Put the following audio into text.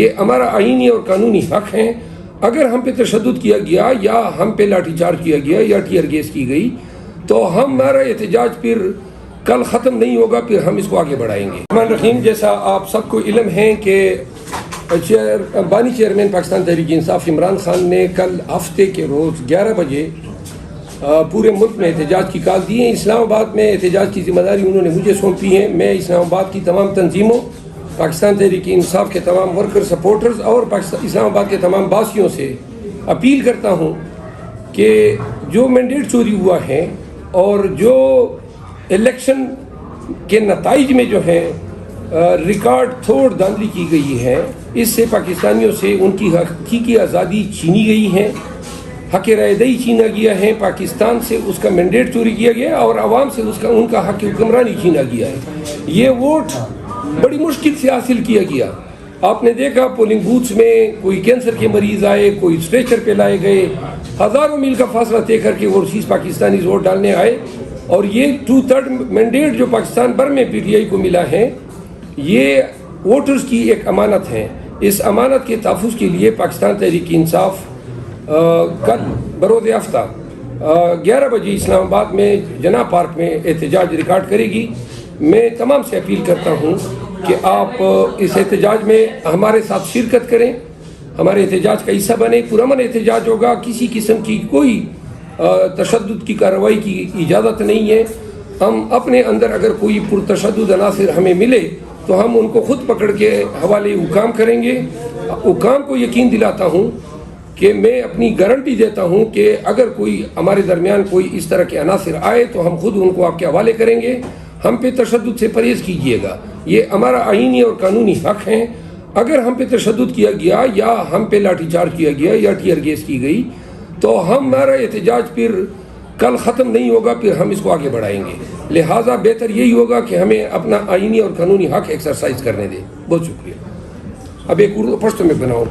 یہ ہمارا آئینی اور قانونی حق ہے. اگر ہم پہ تشدد کیا گیا یا ہم پہ لاٹھی چارج کیا گیا یا ٹیئر گیس کی گئی تو ہمارا احتجاج پھر کل ختم نہیں ہوگا، پھر ہم اس کو آگے بڑھائیں گے. الرحمن الرحیم. جیسا آپ سب کو علم ہے کہ بانی چیئرمین پاکستان تحریک انصاف عمران خان نے کل ہفتے کے روز 11 بجے پورے ملک میں احتجاج کی کال دی ہے. اسلام آباد میں احتجاج کی ذمہ داری انہوں نے مجھے سونپی ہے. میں اسلام آباد کی تمام تنظیموں، پاکستان تحریک انصاف کے تمام ورکر سپورٹرز اور اسلام آباد کے تمام باسیوں سے اپیل کرتا ہوں کہ جو مینڈیٹ چوری ہوا ہے اور جو الیکشن کے نتائج میں جو ہے ریکارڈ توڑ دھاندلی کی گئی ہے، اس سے پاکستانیوں سے ان کی حقیقی آزادی چھینی گئی ہے، حق رائے دہی چھینا گیا ہے، پاکستان سے اس کا مینڈیٹ چوری کیا گیا اور عوام سے ان کا حق حکمرانی چھینا گیا ہے. یہ ووٹ بڑی مشکل سے حاصل کیا گیا. آپ نے دیکھا پولنگ بوتھس میں کوئی کینسر کے مریض آئے، کوئی اسٹریچر پہ لائے گئے، ہزاروں میل کا فاصلہ طے کر کے اوورسیز پاکستانی ووٹ ڈالنے آئے. اور یہ 2/3 مینڈیٹ جو پاکستان بھر میں پی ٹی آئی کو ملا ہے، یہ ووٹرز کی ایک امانت ہے. اس امانت کے تحفظ کے لیے پاکستان تحریک انصاف کل بروز ہفتہ 11 بجے اسلام آباد میں جناح پارک میں احتجاج ریکارڈ کرے گی. میں تمام سے اپیل کرتا ہوں کہ آپ اس احتجاج میں ہمارے ساتھ شرکت کریں، ہمارے احتجاج کا حصہ بنیں. پرامن احتجاج ہوگا، کسی قسم کی کوئی تشدد کی کارروائی کی اجازت نہیں ہے. ہم اپنے اندر اگر کوئی پرتشدد عناصر ہمیں ملے تو ہم ان کو خود پکڑ کے حوالے حکام کریں گے. حکام کو یقین دلاتا ہوں کہ میں اپنی گارنٹی دیتا ہوں کہ اگر کوئی ہمارے درمیان کوئی اس طرح کے عناصر آئے تو ہم خود ان کو آپ کے حوالے کریں گے. ہم پہ تشدد سے پرہیز کیجیے گا، یہ ہمارا آئینی اور قانونی حق ہے. اگر ہم پہ تشدد کیا گیا یا ہم پہ لاٹھی چارج کیا گیا یا ٹیئر گیس کی گئی تو ہمارا احتجاج پھر کل ختم نہیں ہوگا، پھر ہم اس کو آگے بڑھائیں گے. لہٰذا بہتر یہی ہوگا کہ ہمیں اپنا آئینی اور قانونی حق ایکسرسائز کرنے دیں. بہت شکریہ. اب ایک اردو پشتو میں بناؤ.